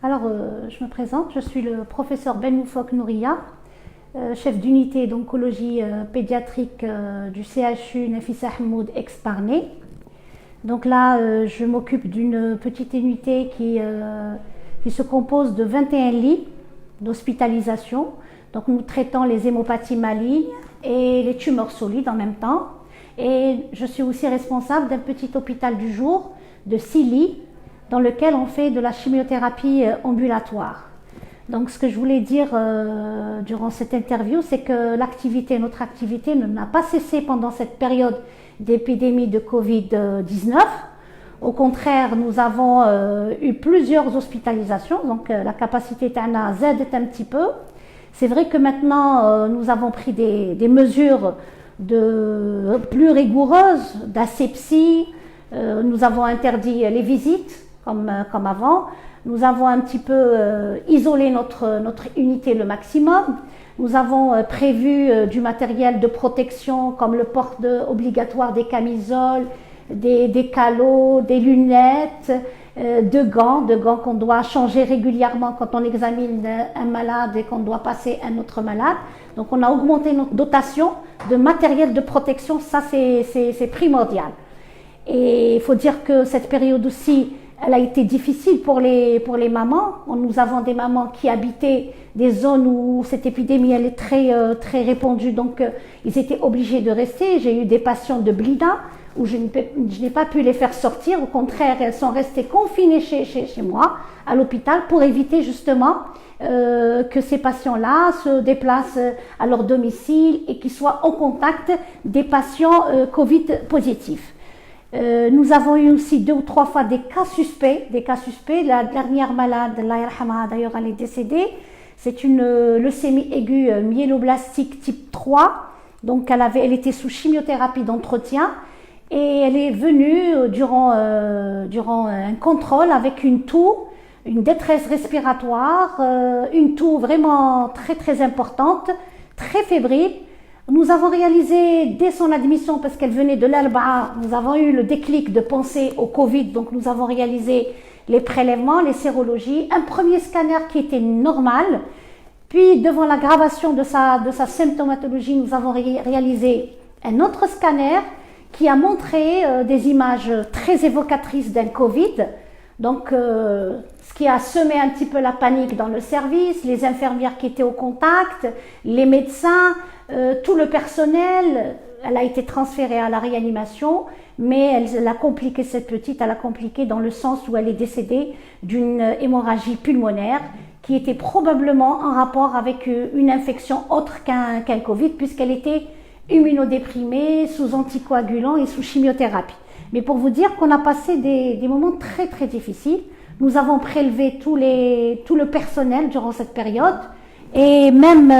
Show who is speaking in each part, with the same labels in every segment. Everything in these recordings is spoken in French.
Speaker 1: Alors, je me présente, je suis le professeur Benmoufok Nouria, chef d'unité d'oncologie pédiatrique du CHU Nafissa Hamoud Aix-Marne. Donc là, je m'occupe d'une petite unité qui se compose de 21 lits d'hospitalisation. Donc nous traitons les hémopathies malignes et les tumeurs solides en même temps. Et je suis aussi responsable d'un petit hôpital du jour de 6 lits dans lequel on fait de la chimiothérapie ambulatoire. Donc ce que je voulais dire durant cette interview, c'est que notre activité n'a pas cessé pendant cette période d'épidémie de Covid-19. Au contraire, nous avons eu plusieurs hospitalisations, donc la capacité TANA Z est un petit peu. C'est vrai que maintenant, nous avons pris des mesures plus rigoureuses d'asepsie. Nous avons interdit les visites comme avant. Nous avons un petit peu isolé notre unité le maximum. Nous avons prévu du matériel de protection comme le port obligatoire des camisoles, des calots, des lunettes, de gants qu'on doit changer régulièrement quand on examine un malade et qu'on doit passer un autre malade. Donc on a augmenté notre dotation de matériel de protection, ça c'est primordial. Et il faut dire que cette période aussi, elle a été difficile pour les mamans. Nous avons des mamans qui habitaient des zones où cette épidémie elle est très répandue, donc ils étaient obligés de rester. J'ai eu des patients de Blida où je n'ai pas pu les faire sortir. Au contraire, elles sont restées confinées chez moi, à l'hôpital, pour éviter justement que ces patients-là se déplacent à leur domicile et qu'ils soient au contact des patients Covid positifs. Nous avons eu aussi 2 ou 3 fois des cas suspects. La dernière malade, Allah yarhamha, d'ailleurs elle est décédée, c'est une leucémie aiguë myéloblastique type 3. Donc elle était sous chimiothérapie d'entretien et elle est venue durant un contrôle avec une toux, une détresse respiratoire, une toux vraiment très importante, très fébrile. Nous avons réalisé dès son admission, parce qu'elle venait de l'Alba'a, nous avons eu le déclic de penser au Covid, donc nous avons réalisé les prélèvements, les sérologies, un premier scanner qui était normal, puis devant l'aggravation de sa symptomatologie, nous avons réalisé un autre scanner qui a montré des images très évocatrices d'un Covid, donc ce qui a semé un petit peu la panique dans le service, les infirmières qui étaient au contact, les médecins, tout le personnel. Elle a été transférée à la réanimation, mais elle a compliqué dans le sens où elle est décédée d'une hémorragie pulmonaire qui était probablement en rapport avec une infection autre qu'un Covid, puisqu'elle était immunodéprimée, sous anticoagulants et sous chimiothérapie. Mais pour vous dire qu'on a passé des moments très difficiles. Nous avons prélevé tout le personnel durant cette période et même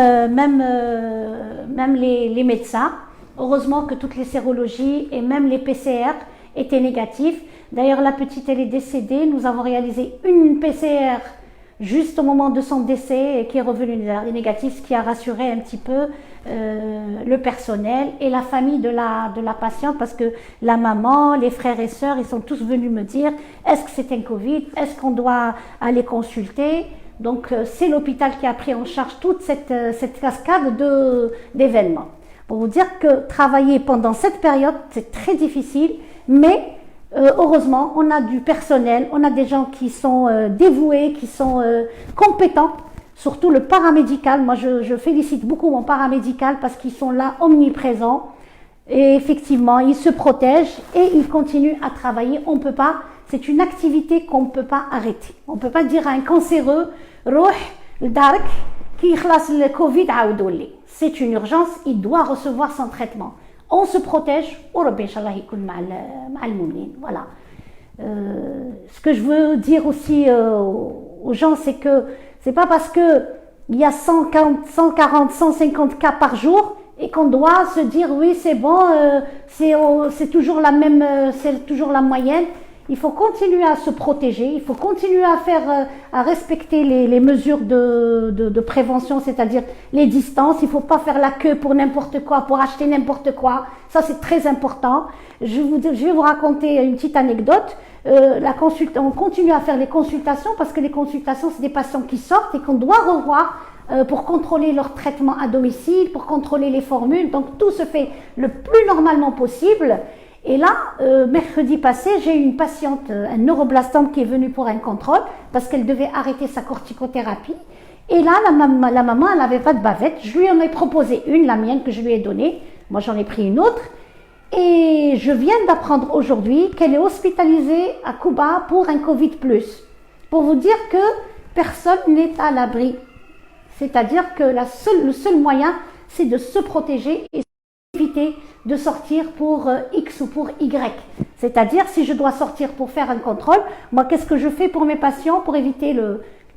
Speaker 1: les médecins. Heureusement que toutes les sérologies et même les PCR étaient négatifs. D'ailleurs, la petite, elle est décédée. Nous avons réalisé une PCR juste au moment de son décès et qui est revenue négative, ce qui a rassuré un petit peu le personnel et la famille de la patiente, parce que la maman, les frères et sœurs, ils sont tous venus me dire est-ce que c'est un Covid, est-ce qu'on doit aller consulter. Donc c'est l'hôpital qui a pris en charge toute cette cascade d'événements. Pour vous dire que travailler pendant cette période, c'est très difficile, mais heureusement, on a du personnel, on a des gens qui sont dévoués, qui sont compétents, surtout le paramédical. Moi, je félicite beaucoup mon paramédical parce qu'ils sont là omniprésents et effectivement, ils se protègent et ils continuent à travailler. On peut pas, c'est une activité qu'on ne peut pas arrêter. On ne peut pas dire à un cancéreux « Roh, le dark, qui khlas le Covid aoudouli ». C'est une urgence, il doit recevoir son traitement. On se protège, voilà. Ce que je veux dire aussi aux gens, c'est que c'est pas parce que il y a 140, 150 cas par jour et qu'on doit se dire oui c'est bon, c'est toujours la même, c'est toujours la moyenne. il faut continuer à se protéger, il faut continuer à respecter les mesures de prévention, c'est-à-dire les distances. Il ne faut pas faire la queue pour n'importe quoi, pour acheter n'importe quoi. Ça, c'est très important. Je vais vous raconter une petite anecdote. On continue à faire les consultations parce que les consultations, c'est des patients qui sortent et qu'on doit revoir pour contrôler leur traitement à domicile, pour contrôler les formules. Donc, tout se fait le plus normalement possible. Et là, mercredi passé, j'ai eu une patiente, un neuroblastome qui est venue pour un contrôle parce qu'elle devait arrêter sa corticothérapie. Et là, la maman, elle n'avait pas de bavette. Je lui en ai proposé une, la mienne que je lui ai donnée. Moi, j'en ai pris une autre. Et je viens d'apprendre aujourd'hui qu'elle est hospitalisée à Cuba pour un Covid+. Pour vous dire que personne n'est à l'abri. C'est-à-dire que le seul moyen, c'est de se protéger et éviter de sortir pour X ou pour Y. C'est-à-dire, si je dois sortir pour faire un contrôle, moi, qu'est-ce que je fais pour mes patients, pour éviter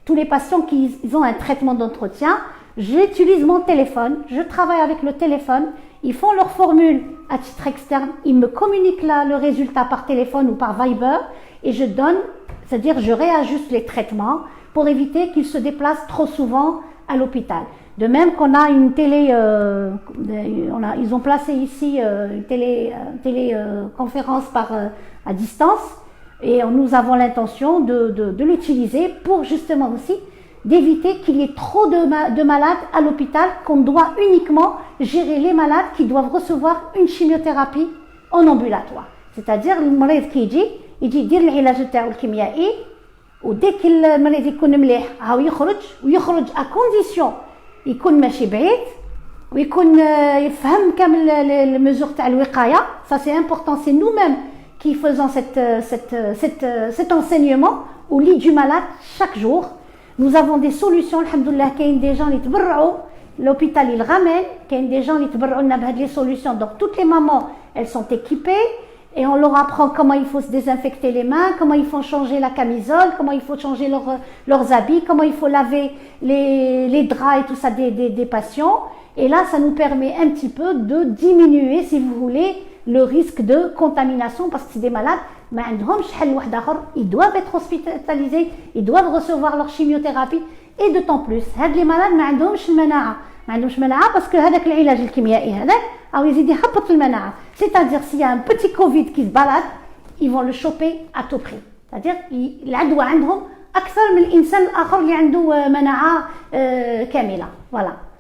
Speaker 1: tous les patients qui ont un traitement d'entretien? J'utilise mon téléphone, je travaille avec le téléphone, ils font leur formule à titre externe, ils me communiquent le résultat par téléphone ou par Viber et je donne, c'est-à-dire je réajuste les traitements pour éviter qu'ils se déplacent trop souvent à l'hôpital. De même qu'on a une télé, ils ont placé ici une téléconférence à distance et nous avons l'intention de l'utiliser pour justement aussi d'éviter qu'il y ait trop de malades à l'hôpital, qu'on doit uniquement gérer les malades qui doivent recevoir une chimiothérapie en ambulatoire. C'est-à-dire المريض كيجي يدير العلاج تاعو الكيميائي وديك المريض يكون مليح هاو يخرج à condition يكون ماشي بعيد ويكون يفهم كامل les mesures تاع الوقايه. Ça c'est important, c'est nous-mêmes qui faisons cet enseignement au lit du malade chaque jour. Nous avons des solutions, alhamdoulilah, كاين des gens اللي تبرعوا l'hôpital il ramène, كاين des gens اللي تبرعوا لنا بهاد les solutions. Donc toutes les mamans, elles sont équipées et on leur apprend comment il faut se désinfecter les mains, comment il faut changer la camisole, comment il faut changer leurs habits, comment il faut laver les draps et tout ça des patients. Et là, ça nous permet un petit peu de diminuer, si vous voulez, le risque de contamination parce que c'est des malades, ils doivent être hospitalisés, ils doivent recevoir leur chimiothérapie et d'autant plus. Les malades ما عندهمش المناعة parce que هذاك العلاج الكيميائي هذاك أو يزيد يهبط المناعة. C'est-à-dire s'il y a un petit Covid qui se balade, ils vont le choper à tout prix. C'est-à-dire العدوى عندهم أكثر من الإنسان الآخر اللي عنده مناعة كاملة. Voilà.